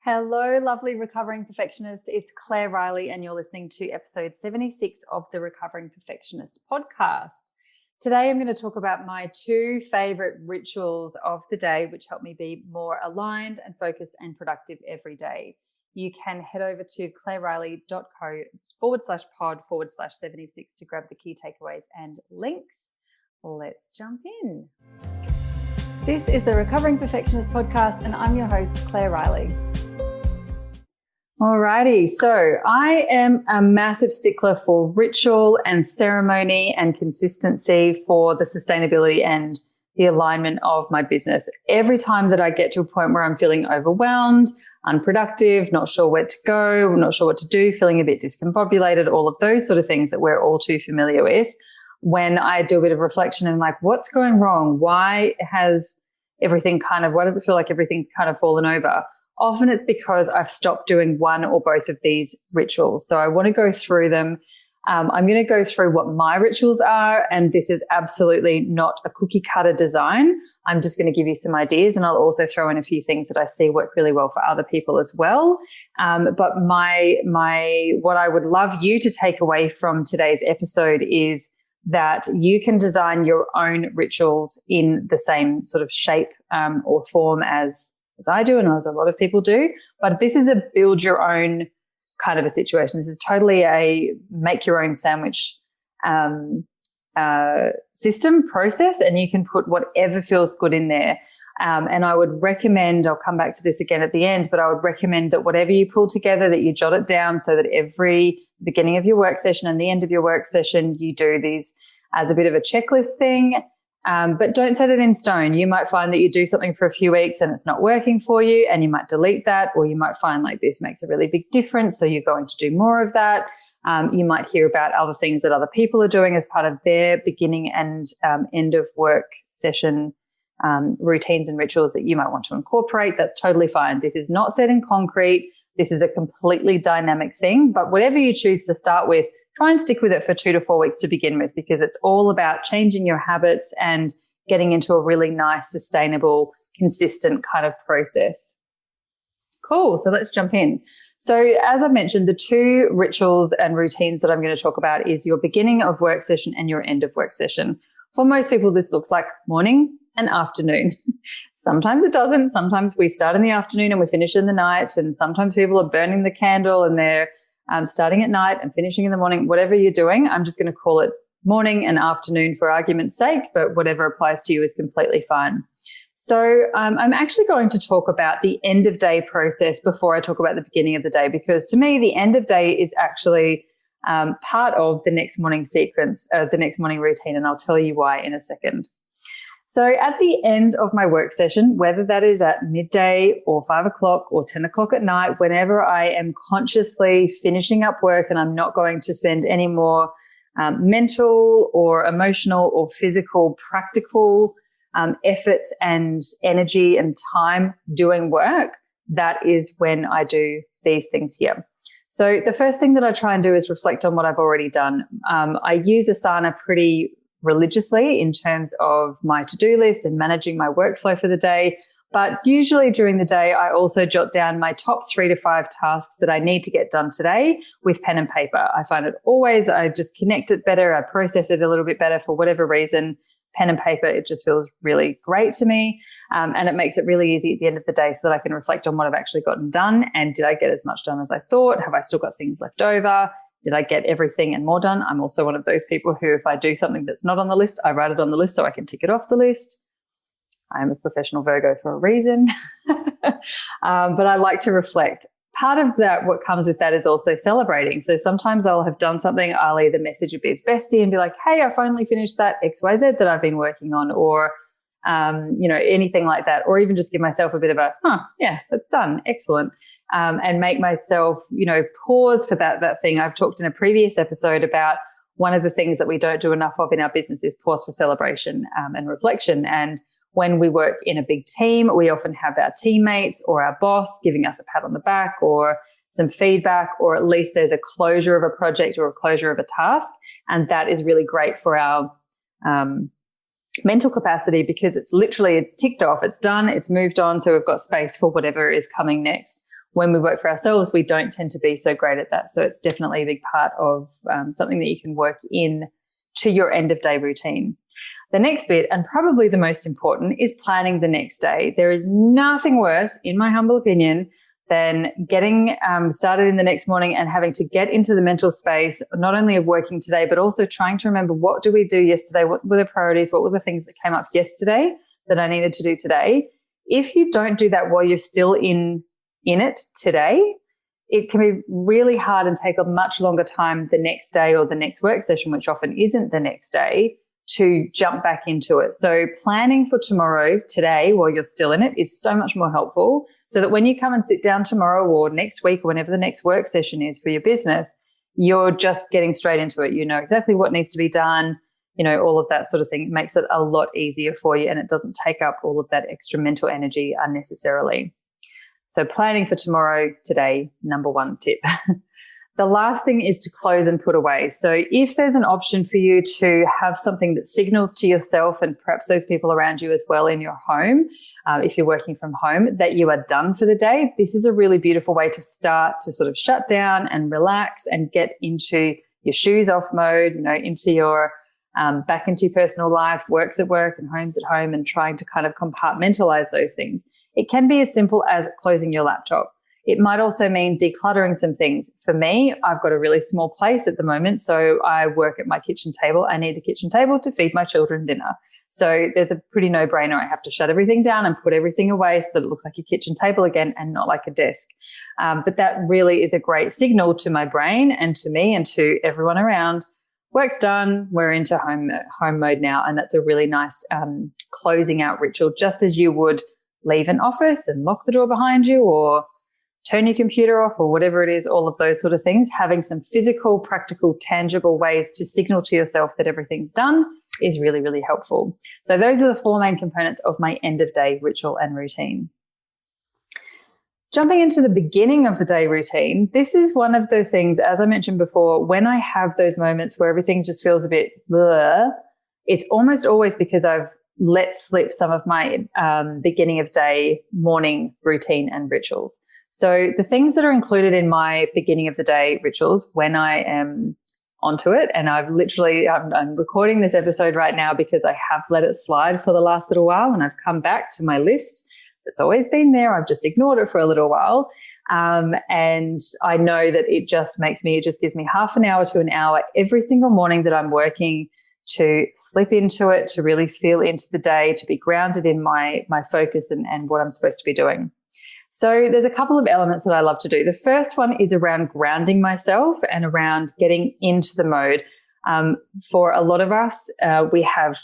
Hello, lovely recovering perfectionist. It's Claire Riley, and you're listening to episode 76 of the Recovering Perfectionist podcast. Today, I'm going to talk about my two favorite rituals of the day, which help me be more aligned and focused and productive every day. You can head over to claireriley.co/pod/76 to grab the key takeaways and links. Let's jump in. This is the Recovering Perfectionist podcast, and I'm your host, Claire Riley. Alrighty, so I am a massive stickler for ritual and ceremony and consistency for the sustainability and the alignment of my business. Every time that I get to a point where I'm feeling overwhelmed, unproductive, not sure where to go, not sure what to do, feeling a bit discombobulated, all of those sort of things that we're all too familiar with, when I do a bit of reflection and like, what's going wrong? Why does it feel like everything's kind of fallen over? Often it's because I've stopped doing one or both of these rituals. So I want to go through them. I'm going to go through what my rituals are, and this is absolutely not a cookie cutter design. I'm just going to give you some ideas, and I'll also throw in a few things that I see work really well for other people as well. But what I would love you to take away from today's episode is that you can design your own rituals in the same sort of shape or form as I do and as a lot of people do. But this is a build your own kind of a situation. This is totally a make your own sandwich system process, and you can put whatever feels good in there. And I would recommend, I'll come back to this again at the end, but I would recommend that whatever you pull together, that you jot it down so that every beginning of your work session and the end of your work session, you do these as a bit of a checklist thing. But don't set it in stone. You might find that you do something for a few weeks and it's not working for you, and you might delete that, or you might find like this makes a really big difference, so you're going to do more of that. You might hear about other things that other people are doing as part of their beginning and end of work session routines and rituals that you might want to incorporate. That's totally fine. This is not set in concrete. This is a completely dynamic thing, but whatever you choose to start with, try and stick with it for 2 to 4 weeks to begin with, because it's all about changing your habits and getting into a really nice, sustainable, consistent kind of process. Cool. So let's jump in. So as I mentioned, the two rituals and routines that I'm going to talk about is your beginning of work session and your end of work session. For most people, this looks like morning and afternoon. Sometimes it doesn't. Sometimes we start in the afternoon and we finish in the night. And sometimes people are burning the candle and they're starting at night and finishing in the morning. Whatever you're doing, I'm just going to call it morning and afternoon for argument's sake, but whatever applies to you is completely fine. So I'm actually going to talk about the end of day process before I talk about the beginning of the day, because to me, the end of day is actually part of the next morning sequence, the next morning routine, and I'll tell you why in a second. So at the end of my work session, whether that is at midday or 5 o'clock or 10 o'clock at night, whenever I am consciously finishing up work and I'm not going to spend any more mental or emotional or physical, practical effort and energy and time doing work, that is when I do these things here. So the first thing that I try and do is reflect on what I've already done. I use Asana pretty religiously in terms of my to-do list and managing my workflow for the day. But usually during the day, I also jot down my top 3 to 5 tasks that I need to get done today with pen and paper. I find it always, I just connect it better. I process it a little bit better for whatever reason. Pen and paper, it just feels really great to me. And it makes it really easy at the end of the day so that I can reflect on what I've actually gotten done. And did I get as much done as I thought? Have I still got things left over? Did I get everything and more done? I'm also one of those people who, if I do something that's not on the list, I write it on the list so I can tick it off the list. I'm a professional Virgo for a reason. But I like to reflect. Part of that, what comes with that is also celebrating. So sometimes I'll have done something, I'll either message a biz bestie and be like, hey, I finally finished that XYZ that I've been working on, or, anything like that, or even just give myself a bit of a, yeah, that's done. Excellent. And make myself, pause for that thing. I've talked in a previous episode about one of the things that we don't do enough of in our business is pause for celebration and reflection. And when we work in a big team, we often have our teammates or our boss giving us a pat on the back or some feedback, or at least there's a closure of a project or a closure of a task. And that is really great for our mental capacity, because it's ticked off, it's done, it's moved on. So we've got space for whatever is coming next. when we work for ourselves, we don't tend to be so great at that. So it's definitely a big part of something that you can work in to your end of day routine. The next bit, and probably the most important, is planning the next day. There is nothing worse, in my humble opinion, than getting started in the next morning and having to get into the mental space, not only of working today, but also trying to remember, what did we do yesterday? What were the priorities? What were the things that came up yesterday that I needed to do today? If you don't do that while you're still in it today, it can be really hard and take a much longer time the next day or the next work session, which often isn't the next day, to jump back into it. So planning for tomorrow, today, while you're still in it, is so much more helpful, so that when you come and sit down tomorrow or next week or whenever the next work session is for your business, you're just getting straight into it. You know exactly what needs to be done, you know, all of that sort of thing. It makes it a lot easier for you, and it doesn't take up all of that extra mental energy unnecessarily. So planning for tomorrow, today, number one tip. The last thing is to close and put away. So if there's an option for you to have something that signals to yourself and perhaps those people around you as well in your home, if you're working from home, that you are done for the day, this is a really beautiful way to start to sort of shut down and relax and get into your shoes off mode, you know, into your back into your personal life, works at work and homes at home, and trying to kind of compartmentalize those things. It can be as simple as closing your laptop. It might also mean decluttering some things. For me, I've got a really small place at the moment, so I work at my kitchen table. I need the kitchen table to feed my children dinner. So there's a pretty no-brainer. I have to shut everything down and put everything away so that it looks like a kitchen table again and not like a desk. But that really is a great signal to my brain and to me and to everyone around. Work's done. We're into home mode now, and that's a really nice closing out ritual, just as you would leave an office and lock the door behind you, or turn your computer off, or whatever it is, all of those sort of things. Having some physical, practical, tangible ways to signal to yourself that everything's done is really, really helpful. So those are the four main components of my end of day ritual and routine. Jumping into the beginning of the day routine, this is one of those things, as I mentioned before, when I have those moments where everything just feels a bit bleh, it's almost always because I've let slip some of my beginning of day morning routine and rituals. So the things that are included in my beginning of the day rituals when I am onto it, and I'm recording this episode right now because I have let it slide for the last little while, and I've come back to my list that's always been there. I've just ignored it for a little while. And I know that it just gives me half an hour to an hour every single morning that I'm working to slip into it, to really feel into the day, to be grounded in my focus and what I'm supposed to be doing. So there's a couple of elements that I love to do. The first one is around grounding myself and around getting into the mode. For a lot of us, we have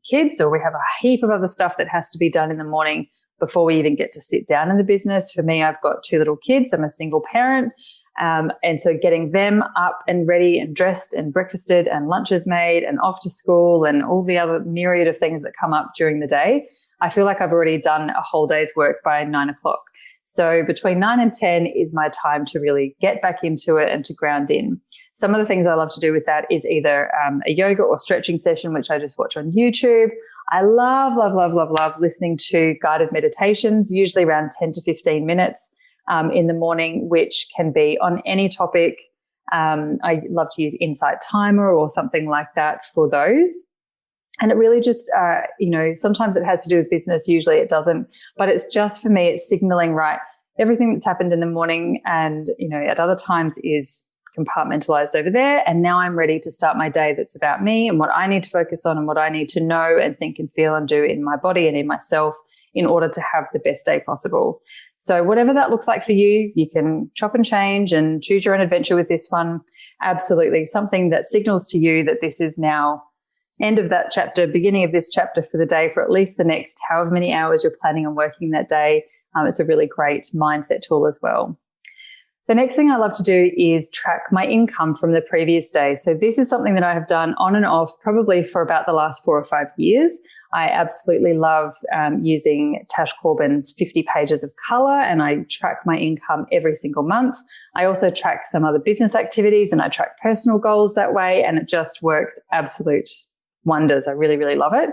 kids, or we have a heap of other stuff that has to be done in the morning before we even get to sit down in the business. For me, I've got 2 little kids. I'm a single parent. And so getting them up and ready and dressed and breakfasted and lunches made and off to school and all the other myriad of things that come up during the day, I feel like I've already done a whole day's work by 9 o'clock. So between 9 and 10 is my time to really get back into it and to ground in. Some of the things I love to do with that is either a yoga or stretching session, which I just watch on YouTube. I love listening to guided meditations, usually around 10 to 15 minutes in the morning, which can be on any topic. I love to use Insight Timer or something like that for those. And it really just, sometimes it has to do with business. Usually it doesn't, but it's just, for me, it's signaling, right, everything that's happened in the morning and, at other times is compartmentalized over there. And now I'm ready to start my day that's about me and what I need to focus on and what I need to know and think and feel and do in my body and in myself in order to have the best day possible. So whatever that looks like for you, you can chop and change and choose your own adventure with this one. Absolutely. Something that signals to you that this is now end of that chapter, beginning of this chapter for the day, for at least the next however many hours you're planning on working that day. It's a really great mindset tool as well. The next thing I love to do is track my income from the previous day. So this is something that I have done on and off probably for about the last 4 or 5 years. I absolutely love using Tash Corbin's 50 pages of color, and I track my income every single month. I also track some other business activities, and I track personal goals that way, and it just works absolute wonders. I really, really love it.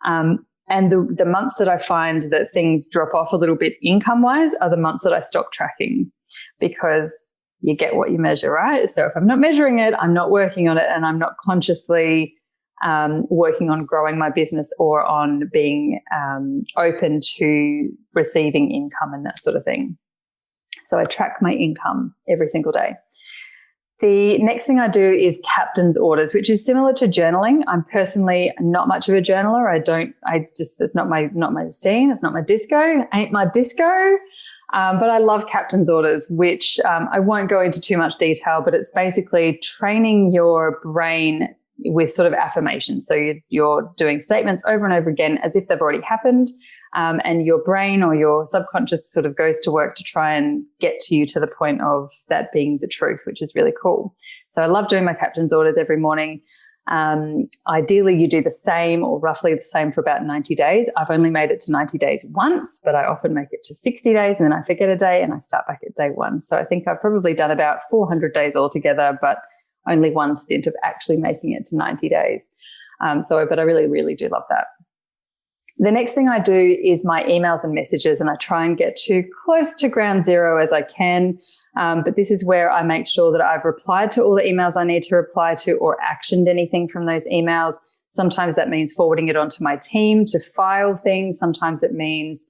And the months that I find that things drop off a little bit income-wise are the months that I stop tracking. because you get what you measure, right? So if I'm not measuring it, I'm not working on it, and I'm not consciously working on growing my business or on being open to receiving income and that sort of thing. So I track my income every single day. The next thing I do is captain's orders, which is similar to journaling. I'm personally not much of a journaler. It's not my scene. It's not my disco. Ain't my disco. But I love captain's orders, which I won't go into too much detail, but it's basically training your brain with sort of affirmations. So you're doing statements over and over again as if they've already happened. And your brain or your subconscious sort of goes to work to try and get to you to the point of that being the truth, which is really cool. So I love doing my captain's orders every morning. Ideally, you do the same or roughly the same for about 90 days. I've only made it to 90 days once, but I often make it to 60 days and then I forget a day and I start back at day one. So I think I've probably done about 400 days altogether, but only one stint of actually making it to 90 days. But I really, really do love that. The next thing I do is my emails and messages, and I try and get to close to ground zero as I can. But this is where I make sure that I've replied to all the emails I need to reply to or actioned anything from those emails. Sometimes that means forwarding it onto my team to file things. Sometimes it means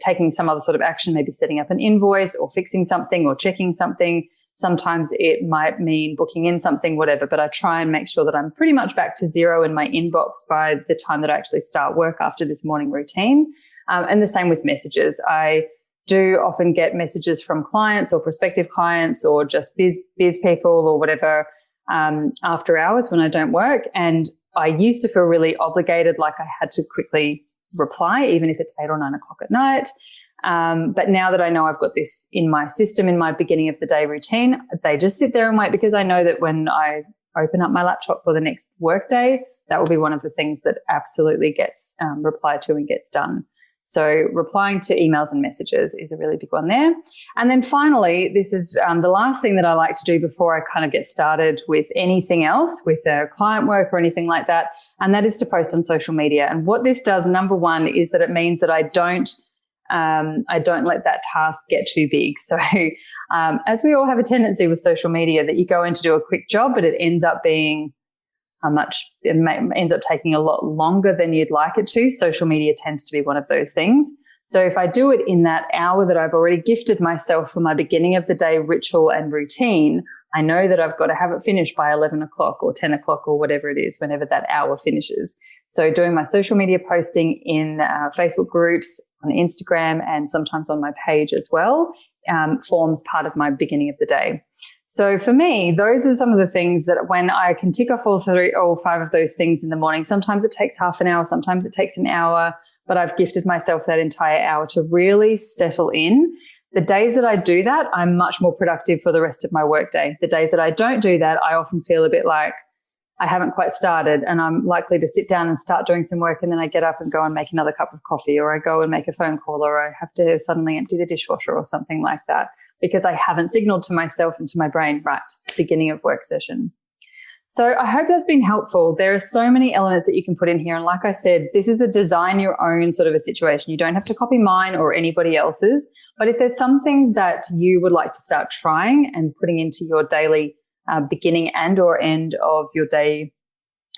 taking some other sort of action, maybe setting up an invoice or fixing something or checking something. Sometimes it might mean booking in something, whatever, but I try and make sure that I'm pretty much back to zero in my inbox by the time that I actually start work after this morning routine. And the same with messages. I do often get messages from clients or prospective clients or just biz people or whatever after hours when I don't work. And I used to feel really obligated, like I had to quickly reply, even if it's 8 or 9 o'clock at night. But now that I know I've got this in my system, in my beginning of the day routine, they just sit there and wait, because I know that when I open up my laptop for the next work day, that will be one of the things that absolutely gets replied to and gets done. So replying to emails and messages is a really big one there. And then finally, this is the last thing that I like to do before I kind of get started with anything else, with client work or anything like that. And that is to post on social media. And what this does, number one, is that it means that I don't let that task get too big. So as we all have a tendency with social media that you go in to do a quick job, but it ends up being ends up taking a lot longer than you'd like it to. Social media tends to be one of those things. So if I do it in that hour that I've already gifted myself for my beginning of the day ritual and routine, I know that I've got to have it finished by 11 o'clock or 10 o'clock or whatever it is, whenever that hour finishes. So doing my social media posting in Facebook groups, on Instagram, and sometimes on my page as well, forms part of my beginning of the day. So for me, those are some of the things that when I can tick off all 5 of those things in the morning, sometimes it takes half an hour, sometimes it takes an hour, but I've gifted myself that entire hour to really settle in. The days that I do that, I'm much more productive for the rest of my workday. The days that I don't do that, I often feel a bit like I haven't quite started, and I'm likely to sit down and start doing some work, and then I get up and go and make another cup of coffee, or I go and make a phone call, or I have to suddenly empty the dishwasher or something like that, because I haven't signaled to myself and to my brain, right, beginning of work session. So I hope that's been helpful. There are so many elements that you can put in here. And like I said, this is a design your own sort of a situation. You don't have to copy mine or anybody else's. But if there's some things that you would like to start trying and putting into your daily beginning and or end of your day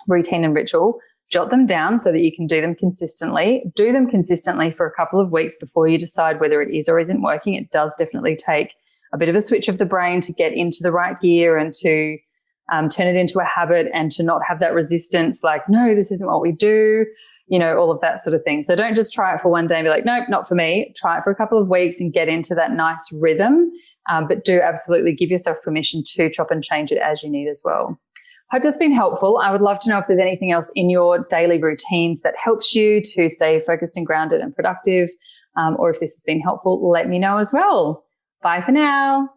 routine and ritual, jot them down so that you can do them consistently. Do them consistently for a couple of weeks before you decide whether it is or isn't working. It does definitely take a bit of a switch of the brain to get into the right gear and to turn it into a habit and to not have that resistance like, no, this isn't what we do, all of that sort of thing. So don't just try it for one day and be like, nope, not for me. Try it for a couple of weeks and get into that nice rhythm. But do absolutely give yourself permission to chop and change it as you need as well. Hope that's been helpful. I would love to know if there's anything else in your daily routines that helps you to stay focused and grounded and productive, or if this has been helpful, let me know as well. Bye for now.